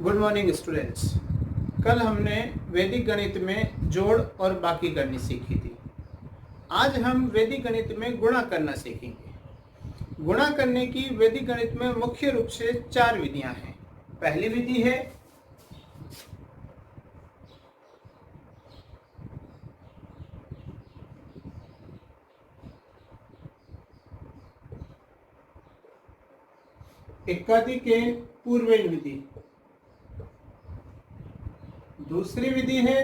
Good morning students. कल हमने वैदिक गणित में जोड़ और बाकी करनी सीखी थी। आज हम वैदिक गणित में गुणा करना सीखेंगे। गुणा करने की वैदिक गणित में मुख्य रूप से 4 विधियां हैं। पहली विधि है एकाधिकेन पूर्वेन विधि। दूसरी विधि है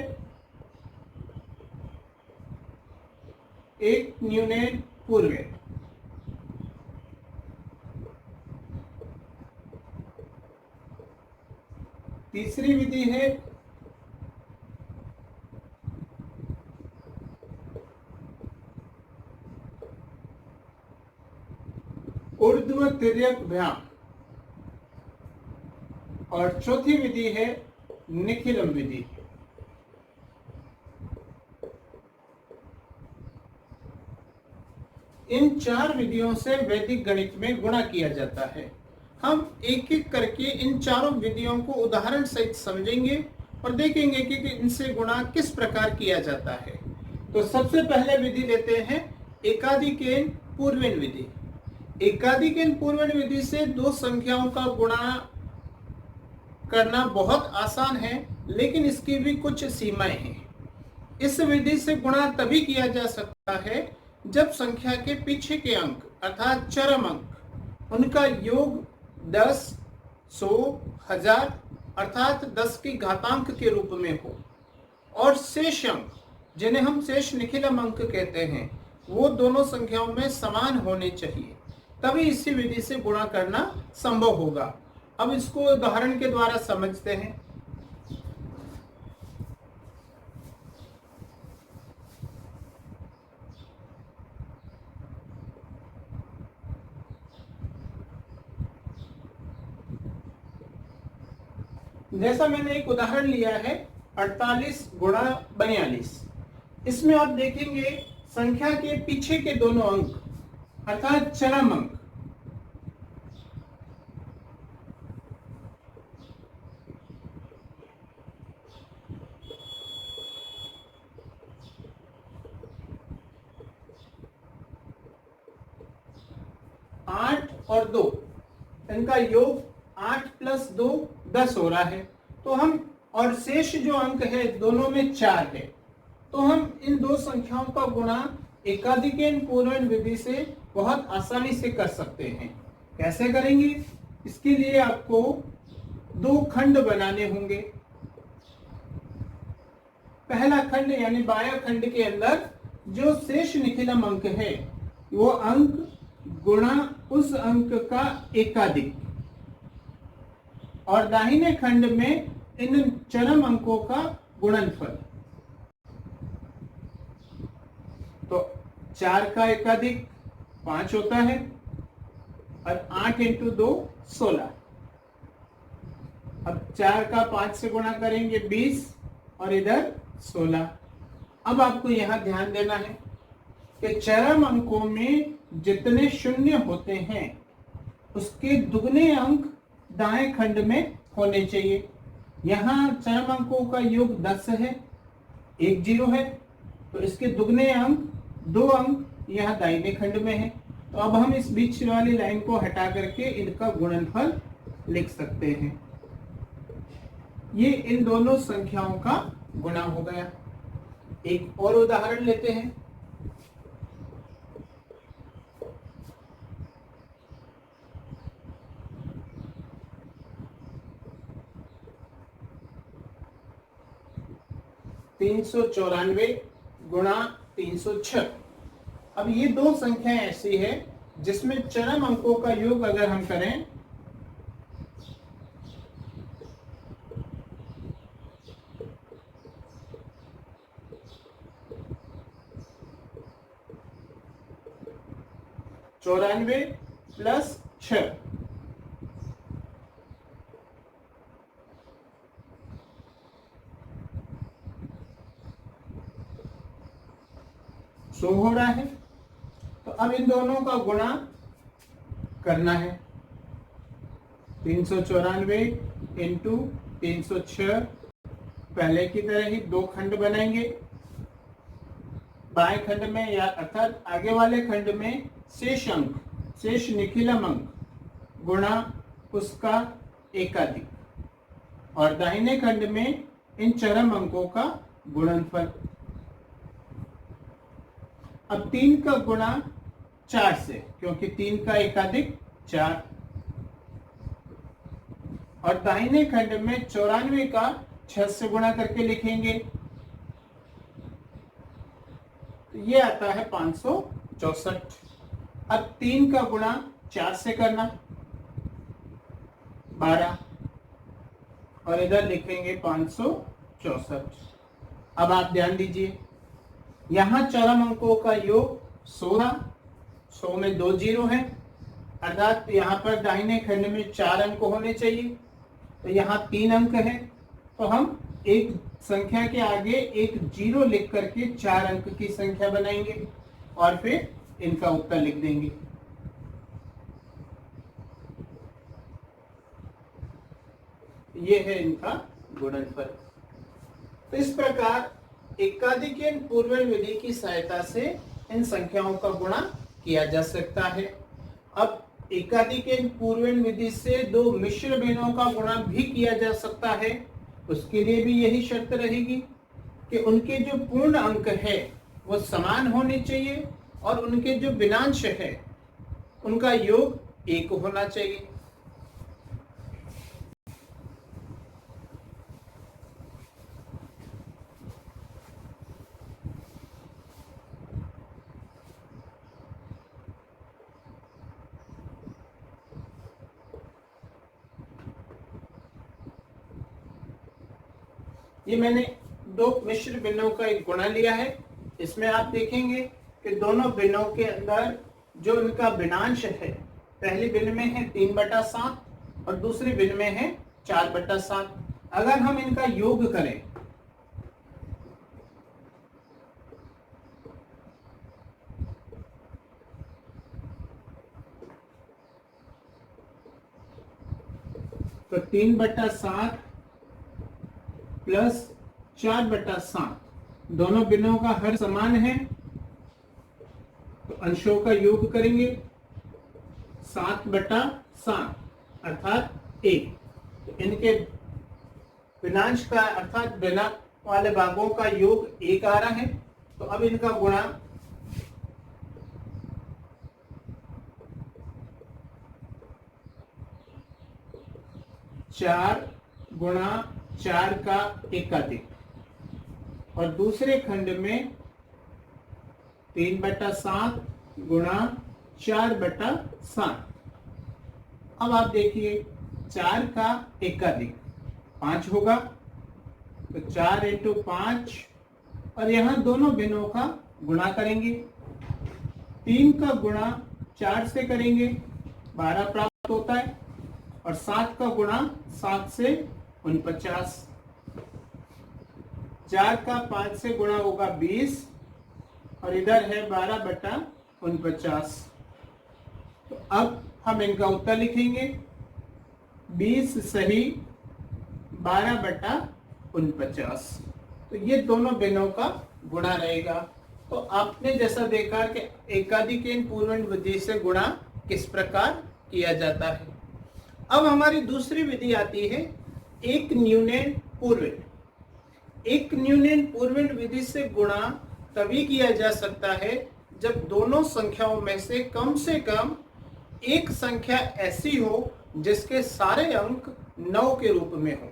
एक न्यूनेन पूर्वेन। तीसरी विधि है ऊर्ध्व तिर्यक भ्याम। और चौथी विधि है निखिलम विधि। इन 4 विधियों से वैदिक गणित में गुणा किया जाता है। हम एक एक करके इन चारों विधियों को उदाहरण सहित समझेंगे और देखेंगे कि इनसे गुणा किस प्रकार किया जाता है। तो सबसे पहले विधि लेते हैं एकाधिकेन पूर्वेन विधि। एकाधिकेन पूर्वेन विधि से दो संख्याओं का गुणा करना बहुत आसान है, लेकिन इसकी भी कुछ सीमाएं हैं। इस विधि से गुणा तभी किया जा सकता है जब संख्या के पीछे के अंक अर्थात चरम अंक उनका योग 10, 100, 1000 अर्थात 10 की घातांक के रूप में हो और शेष अंक जिन्हें हम शेष निखिलम अंक कहते हैं वो दोनों संख्याओं में समान होने चाहिए, तभी इसी विधि से गुणा करना संभव होगा। अब इसको उदाहरण के द्वारा समझते हैं। जैसा मैंने एक उदाहरण लिया है 48 गुणा 42। इसमें आप देखेंगे संख्या के पीछे के दोनों अंक अर्थात चरम अंक 8 और 2, इनका योग 8 + 2 10 हो रहा है। तो हम और शेष जो अंक है दोनों में 4 है, तो हम इन दो संख्याओं का गुणा एकाधिकेन पूर्वेन विधि से बहुत आसानी से कर सकते हैं। कैसे करेंगे? इसके लिए आपको 2 खंड बनाने होंगे। पहला खंड यानी बाया खंड के अंदर जो शेष निखिलम अंक है वो अंक गुणा उस अंक का एकाधिक, और दाहिने खंड में इन चरम अंकों का गुणनफल। तो 4 का एकाधिक 5 होता है और 8 × 2 16। अब 4 का 5 से गुणा करेंगे 20 और इधर 16। अब आपको यहां ध्यान देना है कि चरम अंकों में जितने शून्य होते हैं उसके दुगने अंक दाएं खंड में होने चाहिए। यहाँ चरम अंकों का योग 10 है, 1 0 है, तो इसके दुगने अंक 2 अंक यहाँ दाहिने खंड में है। तो अब हम इस बीच वाली लाइन को हटा करके इनका गुणनफल लिख सकते हैं। ये इन दोनों संख्याओं का गुणा हो गया। एक और उदाहरण लेते हैं। $394 गुणा 306। अब ये दो संख्याएं ऐसी है जिसमें चरम अंकों का योग अगर हम करें $94 + 6 100 हो रहा है। तो अब इन दोनों का गुणा करना है। 394 × 306 पहले की तरह ही दो खंड बनाएंगे। बाएं खंड में या अर्थात आगे वाले खंड में शेष अंक, शेष निखिलम अंक गुणा उसका एकाधिक, और दाहिने खंड में इन चरम अंकों का गुणनफल। अब 3 का गुणा 4 से, क्योंकि 3 का एकाधिक 4, और दाहिने खंड में 94 का 6 से गुणा करके लिखेंगे, तो ये आता है 564। अब 3 का गुणा 4 से करना 12, और इधर लिखेंगे 564। अब आप ध्यान दीजिए, यहां चरम अंकों का योग 100 था, 100 में 2 जीरो है, अर्थात यहाँ पर दाहिने खंड में 4 अंक होने चाहिए, तो यहाँ 3 अंक है, तो हम एक संख्या के आगे एक जीरो लिख करके 4 अंक की संख्या बनाएंगे और फिर इनका उत्तर लिख देंगे। ये है इनका गुणनफल। तो इस प्रकार एकाधिकन पूर्वण विधि की सहायता से इन संख्याओं का गुणा किया जा सकता है। अब एकाधिकन पूर्वण विधि से दो मिश्र भिन्नों का गुणा भी किया जा सकता है। उसके लिए भी यही शर्त रहेगी कि उनके जो पूर्ण अंक है वो समान होने चाहिए और उनके जो भिन्नांश है उनका योग 1 होना चाहिए। ये मैंने दो मिश्र भिन्नों का एक गुणा लिया है। इसमें आप देखेंगे कि दोनों भिन्नों के अंदर जो इनका भिन्नांश है, पहली भिन्न में है 3/7 और दूसरी भिन्न में है 4/7। अगर हम इनका योग करें तो 3/7 प्लस 4/7, दोनों भिन्नों का हर समान है, तो अंशों का योग करेंगे 7/7 अर्थात 1। इनके भिन्नांश का अर्थात भिन्न वाले भागों का योग 1 आ रहा है। तो अब इनका गुणा 4 गुणा 4 का एकाधिक, और दूसरे खंड में 3/7 गुणा 4/7। अब आप देखिए 4 का एकाधिक 5 होगा, तो 4 × 5, और यहाँ दोनों भिन्नों का गुणा करेंगे। 3 का गुणा 4 से करेंगे 12 प्राप्त होता है, और 7 का गुणा 7 से 49। 4 का 5 से गुणा होगा 20, और इधर है 12/49। तो अब हम इनका उत्तर लिखेंगे 20 सही 12/49। तो ये दोनों भिन्नों का गुणा रहेगा। तो आपने जैसा देखा कि एकाधिकन पूर्वण विधि से गुणा किस प्रकार किया जाता है। अब हमारी दूसरी विधि आती है एक न्यूनन पूर्वण। एक न्यूनन पूर्वण विधि से गुणा तभी किया जा सकता है जब दोनों संख्याओं में से कम एक संख्या ऐसी हो जिसके सारे अंक 9 के रूप में हो।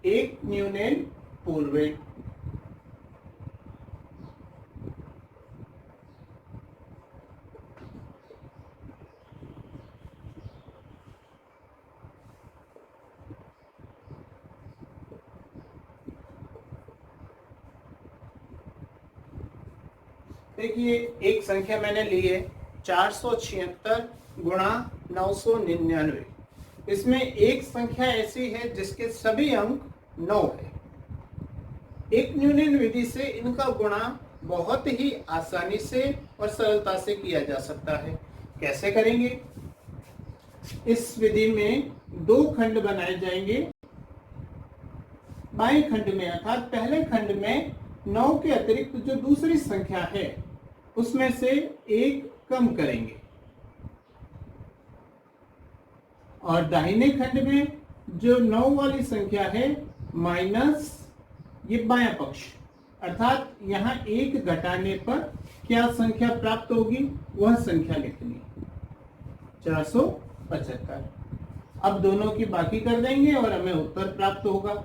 एक न्यूनन पूर्वण। देखिए एक संख्या मैंने ली है 476 गुणा 999। इसमें एक संख्या ऐसी है जिसके सभी अंक 9 है। एक न्यूनन विधि से इनका गुणा बहुत ही आसानी से और सरलता से किया जा सकता है। कैसे करेंगे? इस विधि में दो खंड बनाए जाएंगे। बाएं खंड में अर्थात पहले खंड में 9 के अतिरिक्त जो दूसरी संख्या है उसमें से एक कम करेंगे, और दाहिने खंड में जो 9 वाली संख्या है माइनस ये बायां पक्ष, अर्थात यहाँ एक घटाने पर क्या संख्या प्राप्त होगी वह संख्या लिखनी, 475। अब दोनों की बाकी कर देंगे और हमें उत्तर प्राप्त होगा।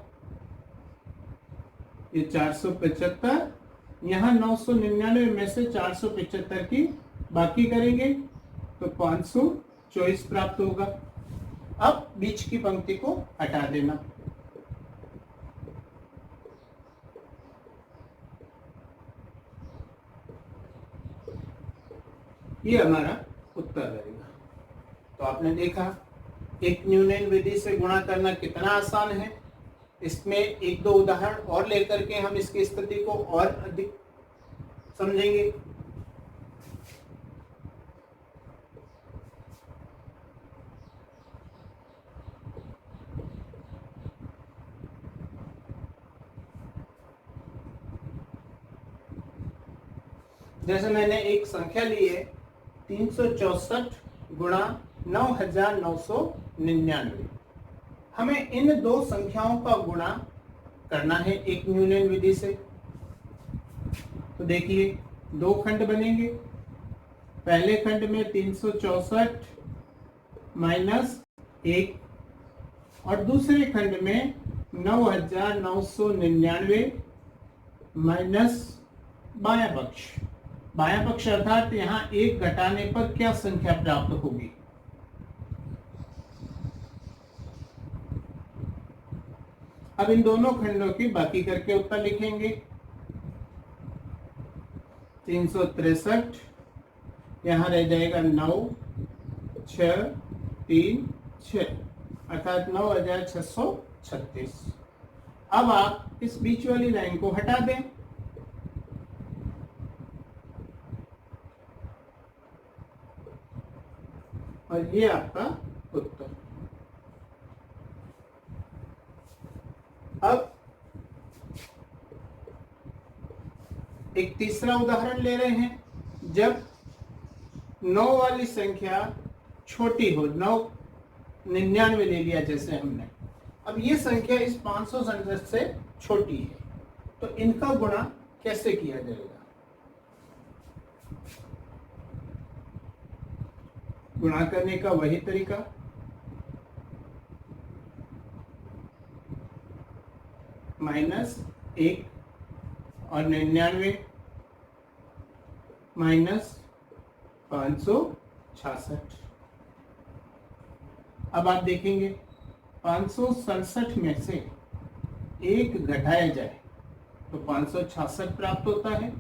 ये 475, यहाँ 999 में से 475 की बाकी करेंगे तो 524 प्राप्त होगा। अब बीच की पंक्ति को हटा देना। ये हमारा उत्तर रहेगा। तो आपने देखा एक न्यूनन विधि से गुणा करना कितना आसान है। इसमें एक दो उदाहरण और लेकर के हम इसकी स्थिति को और अधिक समझेंगे। जैसे मैंने एक संख्या ली है 364 गुणा 9999। हमें इन दो संख्याओं का गुणा करना है एक न्यूनन विधि से। तो देखिए दो खंड बनेंगे। पहले खंड में 364 माइनस 1 और दूसरे खंड में 9999 माइनस बायां पक्ष। बायां पक्ष अर्थात यहाँ एक घटाने पर क्या संख्या प्राप्त होगी। अब इन दोनों खंडों की बाकी करके उत्तर लिखेंगे। 363 यहाँ रह जाएगा 9 6 3 6 अर्थात 9636। अब आप इस बीच वाली लाइन को हटा दें और ये आपका उत्तर। अब एक तीसरा उदाहरण ले रहे हैं। जब 9 वाली संख्या छोटी हो, 999 ले लिया जैसे हमने। अब ये संख्या इस 567 से छोटी है, तो इनका गुणा कैसे किया जाएगा? गुणा करने का वही तरीका, -1 और 99 माइनस 566। अब आप देखेंगे 567 में से एक घटाया जाए तो 566 प्राप्त होता है,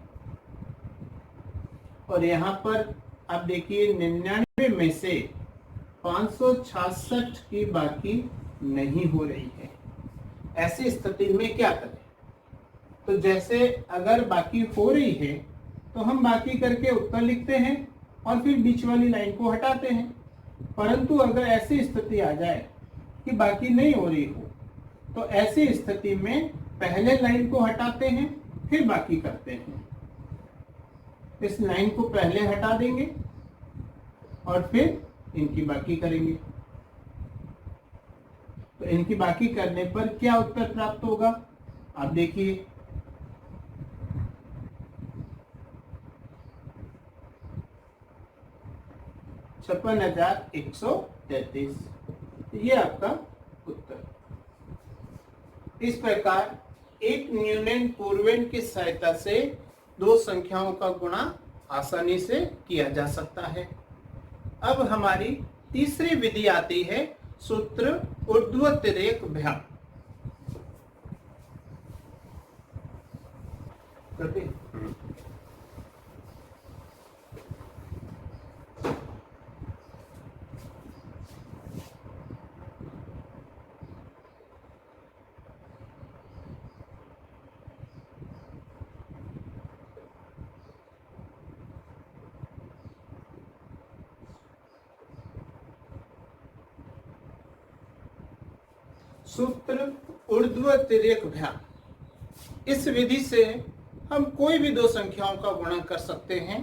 और यहाँ पर आप देखिए 99 में से 566 की बाकी नहीं हो रही है। ऐसी स्थिति में क्या करें? तो जैसे अगर बाकी हो रही है तो हम बाकी करके उत्तर लिखते हैं और फिर बीच वाली लाइन को हटाते हैं। परंतु अगर ऐसी स्थिति आ जाए कि बाकी नहीं हो रही हो तो ऐसी स्थिति में पहले लाइन को हटाते हैं फिर बाकी करते हैं। इस लाइन को पहले हटा देंगे और फिर इनकी बाकी करेंगे। तो इनकी बाकी करने पर क्या उत्तर प्राप्त होगा? आप देखिए 56,133। ये आपका उत्तर। इस प्रकार एक न्यूनन पूर्वेन की सहायता से दो संख्याओं का गुणा आसानी से किया जा सकता है। अब हमारी तीसरी विधि आती है सूत्र ऊर्ध्वतिरेक भ्याम। सूत्र ऊर्ध्व तिर्यक भाग। इस विधि से हम कोई भी दो संख्याओं का गुणा कर सकते हैं।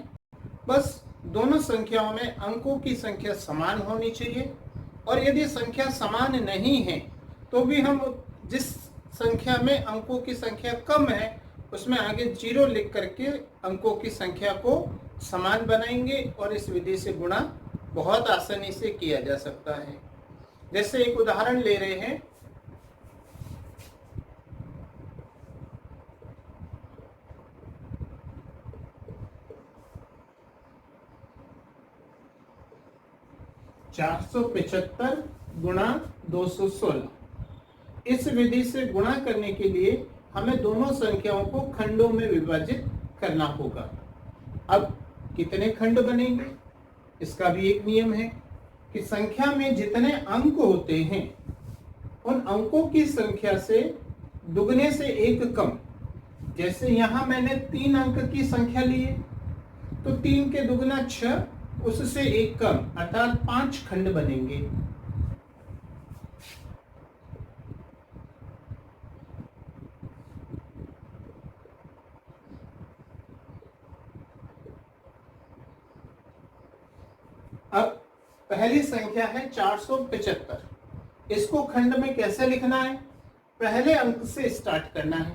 बस दोनों संख्याओं में अंकों की संख्या समान होनी चाहिए, और यदि संख्या समान नहीं है तो भी हम जिस संख्या में अंकों की संख्या कम है उसमें आगे 0 लिख करके अंकों की संख्या को समान बनाएंगे, और इस विधि से गुणा बहुत आसानी से किया जा सकता है। जैसे एक उदाहरण ले रहे हैं, $475 गुणा 216। इस विधि से गुणा करने के लिए हमें दोनों संख्याओं को खंडों में विभाजित करना होगा। अब कितने खंड बनेंगे, इसका भी एक नियम है कि संख्या में जितने अंक होते हैं उन अंकों की संख्या से दुगने से एक कम। जैसे यहां मैंने 3 अंक की संख्या ली है तो 3 के दुगना 6, उससे एक कम अर्थात 5 खंड बनेंगे। अब पहली संख्या है 475। इसको खंड में कैसे लिखना है, पहले अंक से स्टार्ट करना है।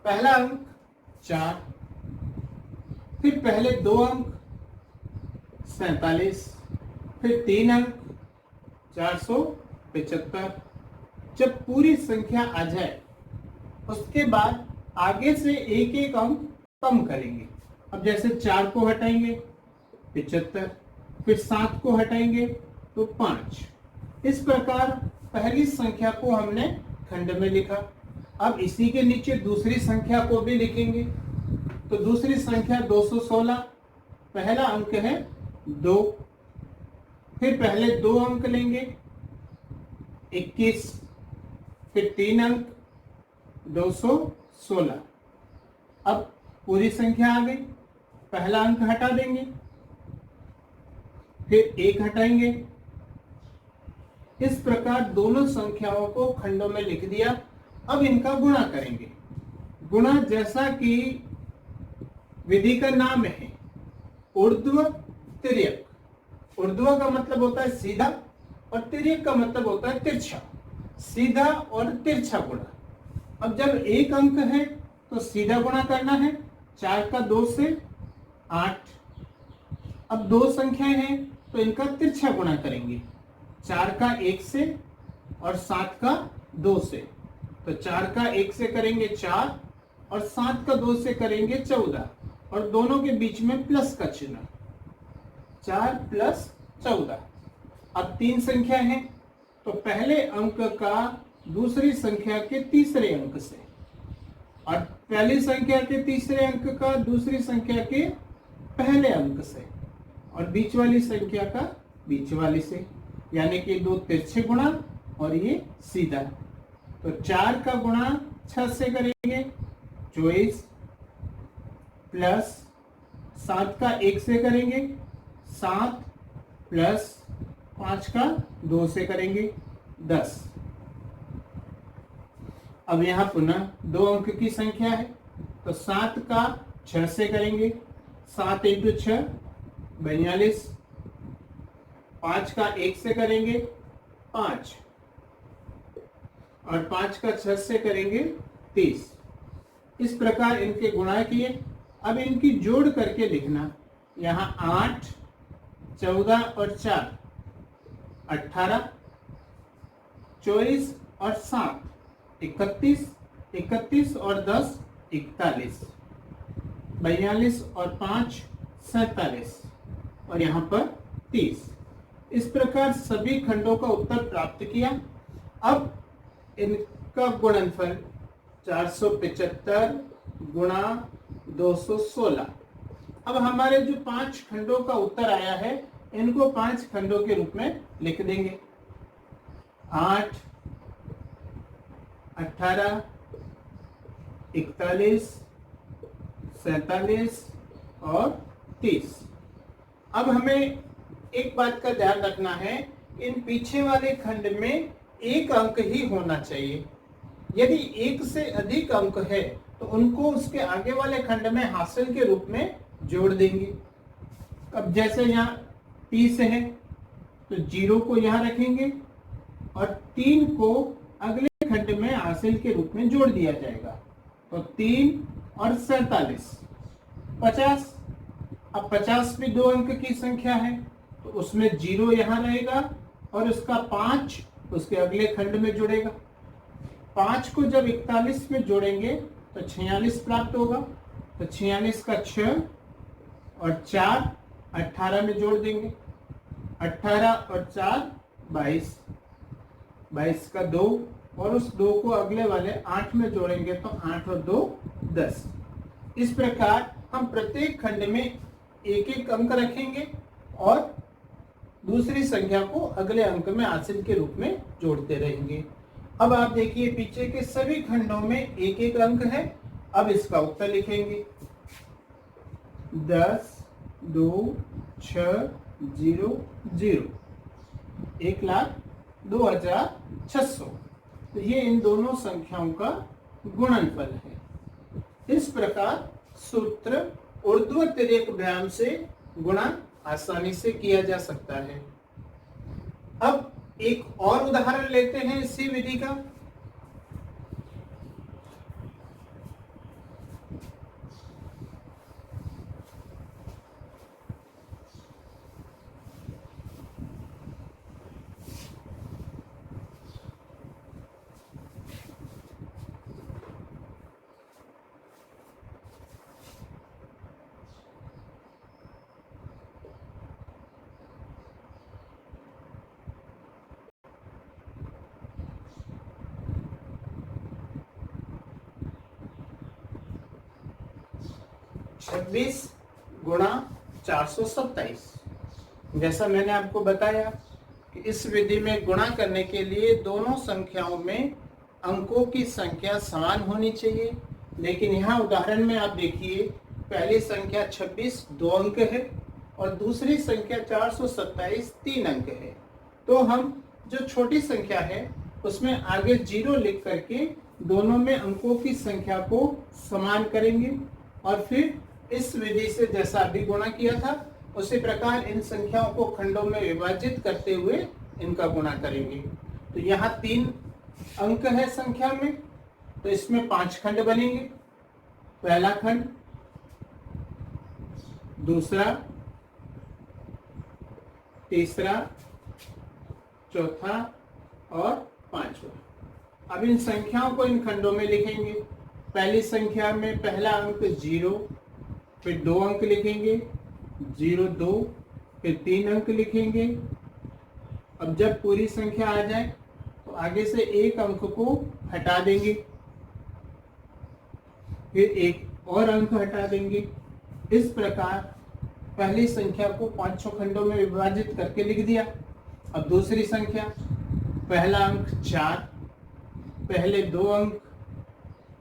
पहला अंक 4, फिर पहले 2 अंक 47, फिर 3 अंक 475। जब पूरी संख्या आ जाए उसके बाद आगे से एक एक अंक कम करेंगे। अब जैसे 4 को हटाएंगे 75, फिर 7 को हटाएंगे तो 5। इस प्रकार पहली संख्या को हमने खंड में लिखा। अब इसी के नीचे दूसरी संख्या को भी लिखेंगे। तो दूसरी संख्या 216, पहला अंक है 2, फिर पहले 2 अंक लेंगे 21, फिर 3 अंक 216। अब पूरी संख्या आ गई, पहला अंक हटा देंगे, फिर 1 हटाएंगे। इस प्रकार दोनों संख्याओं को खंडों में लिख दिया। अब इनका गुणा करेंगे। गुणा जैसा कि विधि का नाम है ऊर्ध्व तिर्यक। ऊर्ध्व का मतलब होता है सीधा और तिर्यक का मतलब होता है तिरछा। सीधा और तिरछा गुणा। अब जब एक अंक है तो सीधा गुणा करना है, 4 का 2 से 8। अब 2 संख्याएं हैं तो इनका तिरछा गुणा करेंगे, 4 का 1 से और 7 का 2 से। तो 4 का 1 से करेंगे 4 और 7 का 2 से करेंगे 14, और दोनों के बीच में प्लस का चिन्ह, 4 प्लस 14। अब 3 संख्या है तो पहले अंक का दूसरी संख्या के तीसरे अंक से, और पहली संख्या के तीसरे अंक का दूसरी संख्या के पहले अंक से, और बीच वाली संख्या का बीच वाली से। यानी कि 2 तिरछे गुणा और ये सीधा। तो 4 का गुणा 6 से करेंगे 24, प्लस 7 का 1 से करेंगे 7, प्लस 5 का 2 से करेंगे 10। अब यहां पुनः 2 अंक की संख्या है तो 7 का 6 से करेंगे, 7 इंटू 6 42, 5 का 1 से करेंगे 5, और 5 का 6 से करेंगे 30। इस प्रकार इनके गुणा किए। अब इनकी जोड़ करके लिखना, यहाँ 8, 14 और 4 18, 24 और 7 31, 31 और 10 41, 42 और 5 47, और यहाँ पर 30। इस प्रकार सभी खंडों का उत्तर प्राप्त किया। अब इनका गुणनफल 475 गुणा 216। अब हमारे जो 5 खंडों का उत्तर आया है इनको 5 खंडों के रूप में लिख देंगे। 8, 18, 41, 47 और 30। अब हमें एक बात का ध्यान रखना है, इन पीछे वाले खंड में एक अंक ही होना चाहिए। यदि एक से अधिक अंक है तो उनको उसके आगे वाले खंड में हासिल के रूप में जोड़ देंगे। अब जैसे यहाँ 30 है तो 0 को यहाँ रखेंगे और 3 को अगले खंड में हासिल के रूप में जोड़ दिया जाएगा। तो 3 और 47 50। अब 50 भी 2 अंक की संख्या है तो उसमें 0 यहाँ रहेगा और उसका 5 उसके अगले खंड में जुड़ेगा। 5 को जब 41 में जोड़ेंगे तो 46 प्राप्त होगा। तो 46 का 6 और 4 18 में जोड़ देंगे। 18 और 4 22, 22 का 2 और उस 2 को अगले वाले 8 में जोड़ेंगे तो 8 और 2 10। इस प्रकार हम प्रत्येक खंड में एक एक अंक रखेंगे और दूसरी संख्या को अगले अंक में हासिल के रूप में जोड़ते रहेंगे। अब आप देखिए पीछे के सभी खंडों में एक एक अंक है। अब इसका उत्तर लिखेंगे 10 2 6 0 0 1,02,600। तो ये इन दोनों संख्याओं का गुणनफल है। इस प्रकार सूत्र ऊर्ध्वतिर्यक व्यायाम से गुणा आसानी से किया जा सकता है। अब एक और उदाहरण लेते हैं इसी विधि का। छब्बीस गुणा 427। जैसा मैंने आपको बताया कि इस विधि में गुणा करने के लिए दोनों संख्याओं में अंकों की संख्या समान होनी चाहिए। लेकिन यहाँ उदाहरण में आप देखिए पहली संख्या 26 2 अंक है और दूसरी संख्या 427 3 अंक है। तो हम जो छोटी संख्या है उसमें आगे 0 लिख करके दोनों में अंकों की संख्या को समान करेंगे और फिर इस विधि से जैसा अभी गुणा किया था उसी प्रकार इन संख्याओं को खंडों में विभाजित करते हुए इनका गुणा करेंगे। तो यहाँ 3 अंक है संख्या में तो इसमें 5 खंड बनेंगे। पहला खंड, दूसरा, तीसरा, चौथा और पांचवा। अब इन संख्याओं को इन खंडों में लिखेंगे। पहली संख्या में पहला अंक 0, फिर 2 अंक लिखेंगे 0 2, फिर 3 अंक लिखेंगे। अब जब पूरी संख्या आ जाए तो आगे से एक अंक को हटा देंगे, फिर एक और अंक हटा देंगे। इस प्रकार पहली संख्या को 5 खंडों में विभाजित करके लिख दिया। अब दूसरी संख्या, पहला अंक 4, पहले 2 अंक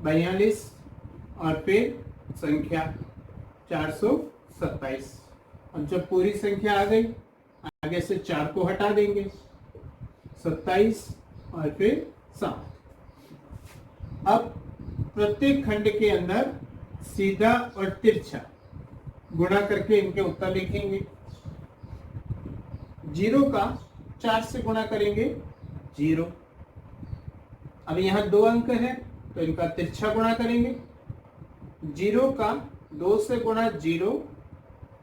42 और फिर संख्या 427। अब जब पूरी संख्या आ गई आगे से 4 को हटा देंगे, 27 और फिर 7। अब प्रत्येक खंड के अंदर सीधा और तिरछा गुणा करके इनके उत्तर लिखेंगे। 0 का 4 से गुणा करेंगे 0। अब यहाँ 2 अंक है तो इनका तिरछा गुणा करेंगे। 0 का 2 से गुणा 0,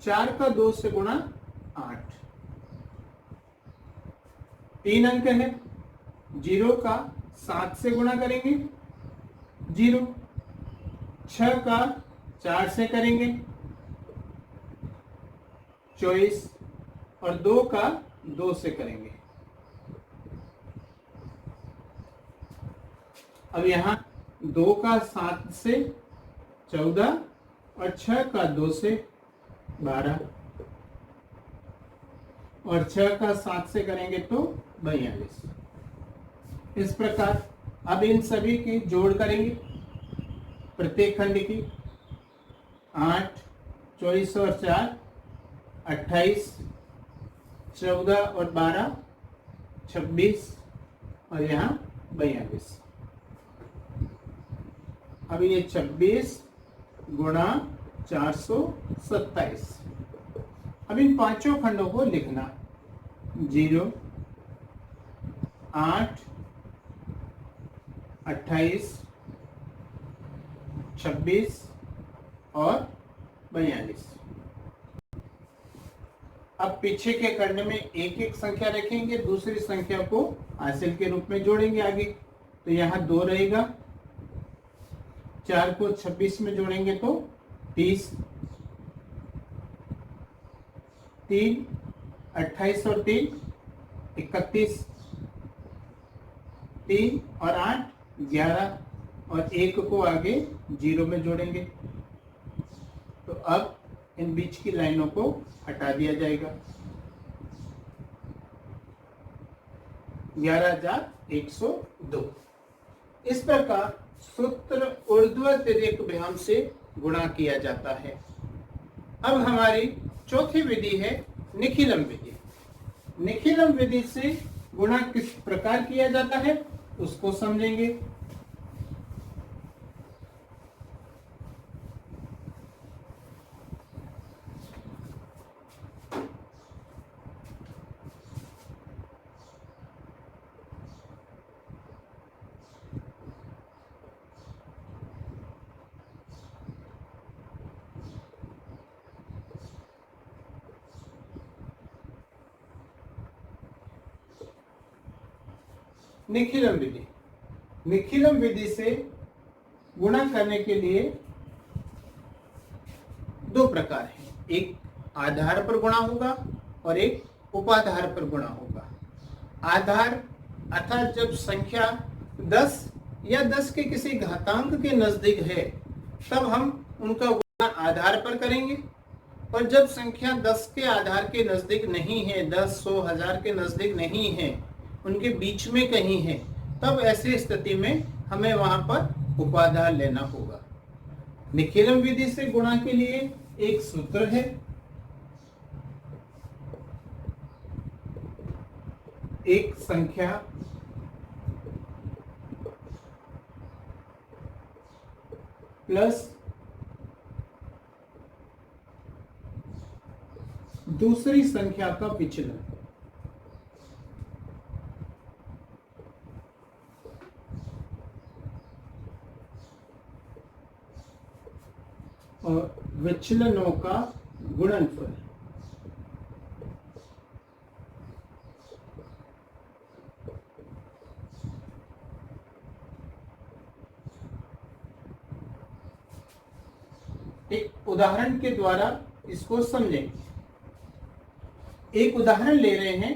4 का 2 से गुणा 8। 3 अंक है, 0 का 7 से गुणा करेंगे 0, 6 का 4 से करेंगे 24 और 2 का 2 से करेंगे। अब यहाँ 2 का 7 से 14 और 6 का 2 से 12 और 6 का 7 से करेंगे तो 42। इस प्रकार अब इन सभी की जोड़ करेंगे प्रत्येक खंड की। 8, 24 और 4 28, 14 और 12 26 और यहाँ 42। अब ये 26 गुणा 427। अब इन पांचों खंडों को लिखना, 0, 8, 28, 26 और 42। अब पीछे के खंड में एक एक संख्या रखेंगे, दूसरी संख्या को हासिल के रूप में जोड़ेंगे आगे। तो यहाँ 2 रहेगा, 4 को 26 में जोड़ेंगे तो 30, 3, 28 और 3 31, 3 और 8 11 और 1 को आगे 0 में जोड़ेंगे। तो अब इन बीच की लाइनों को हटा दिया जाएगा। 11,102। इस प्रकार सूत्र ऊर्ध्वतिर्यक व्यायाम से गुणा किया जाता है। अब हमारी चौथी विधि है निखिलम विधि। निखिलम विधि से गुणा किस प्रकार किया जाता है उसको समझेंगे। निखिलम विधि। निखिलम विधि से गुणा करने के लिए दो प्रकार हैं, एक आधार पर गुणा होगा और एक उपाधार पर गुणा होगा। आधार अर्थात जब संख्या 10 या 10 के किसी घातांक के नजदीक है तब हम उनका गुणा आधार पर करेंगे, और जब संख्या 10 के आधार के नजदीक नहीं है, 10, 100, 1000 के नजदीक नहीं है, उनके बीच में कहीं है, तब ऐसी स्थिति में हमें वहां पर उपाधार लेना होगा। निखिलम विधि से गुणा के लिए एक सूत्र है, एक संख्या प्लस दूसरी संख्या का विचलन। और विचलनों का गुणनफल। एक उदाहरण के द्वारा इसको समझेंगे। एक उदाहरण ले रहे हैं,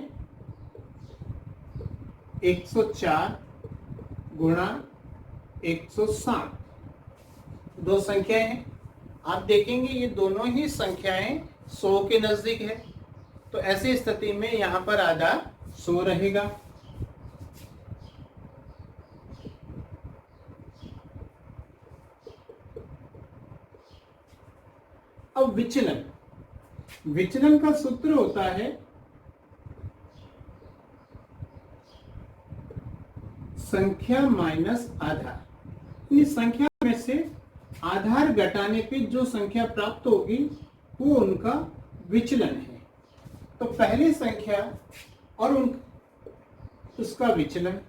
104 गुणा 107। दो संख्याएं हैं, आप देखेंगे ये दोनों ही संख्याएं 100 के नजदीक है, तो ऐसी स्थिति में यहां पर आधार 100 रहेगा। अब विचलन। विचलन का सूत्र होता है संख्या माइनस आधार। इस संख्या में से आधार घटाने पे जो संख्या प्राप्त होगी वो उनका विचलन है। तो पहली संख्या और उसका विचलन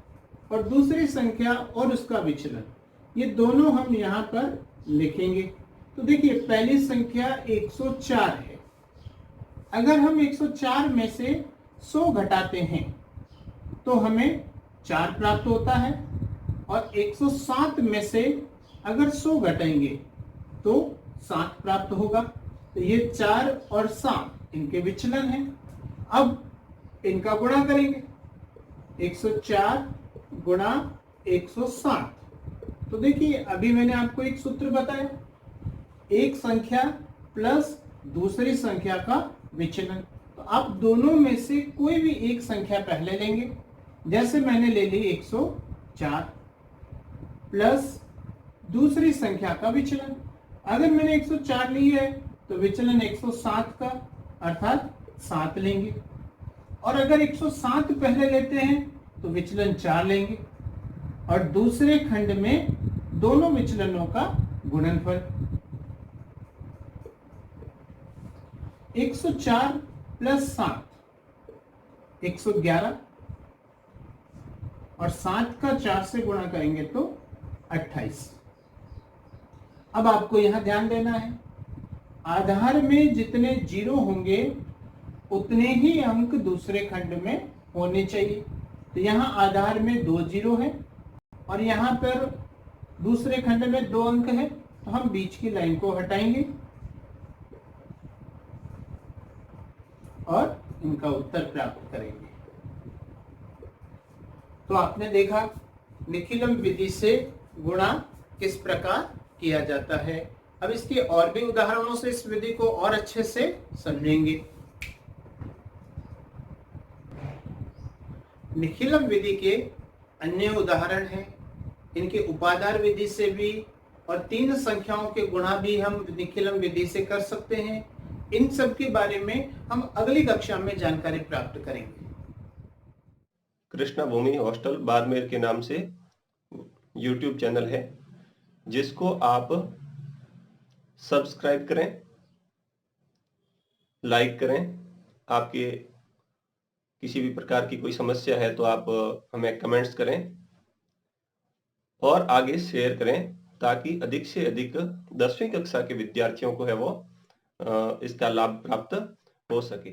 और दूसरी संख्या और उसका विचलन, ये दोनों हम यहाँ पर लिखेंगे। तो देखिए पहली संख्या 104 है। अगर हम 104 में से 100 घटाते हैं तो हमें 4 प्राप्त होता है, और 107 में से अगर 100 घटाएंगे तो 7 प्राप्त होगा। तो ये 4 और 7 इनके विचलन हैं। अब इनका गुणा करेंगे, 104 गुणा 107। तो देखिए अभी मैंने आपको एक सूत्र बताया, एक संख्या प्लस दूसरी संख्या का विचलन। तो आप दोनों में से कोई भी एक संख्या पहले लेंगे। जैसे मैंने ले ली 104 प्लस दूसरी संख्या का विचलन। अगर मैंने 104 ली है तो विचलन 107 का अर्थात 7 लेंगे। और अगर 107 पहले लेते हैं तो विचलन 4 लेंगे और दूसरे खंड में दोनों विचलनों का गुणनफल 104 प्लस 7 111 और 7 का 4 से गुणा करेंगे तो 28। अब आपको यहां ध्यान देना है, आधार में जितने जीरो होंगे उतने ही अंक दूसरे खंड में होने चाहिए। तो यहां आधार में 2 जीरो है और यहां पर दूसरे खंड में 2 अंक है, तो हम बीच की लाइन को हटाएंगे और इनका उत्तर प्राप्त करेंगे। तो आपने देखा निखिलम विधि से गुणा किस प्रकार किया जाता है। अब इसके और भी उदाहरणों से इस विधि को और अच्छे से समझेंगे। निखिलम विधि के अन्य उदाहरण हैं, इनके उपादान विधि से भी और 3 संख्याओं के गुणा भी हम निखिलम विधि से कर सकते हैं। इन सब के बारे में हम अगली कक्षा में जानकारी प्राप्त करेंगे। कृष्णा भूमि हॉस्टल बाड़मेर के नाम से YouTube चैनल है, जिसको आप सब्सक्राइब करें, लाइक करें। आपके किसी भी प्रकार की कोई समस्या है तो आप हमें कमेंट्स करें और आगे शेयर करें, ताकि अधिक से अधिक 10वीं कक्षा के विद्यार्थियों को है वो इसका लाभ प्राप्त हो सके।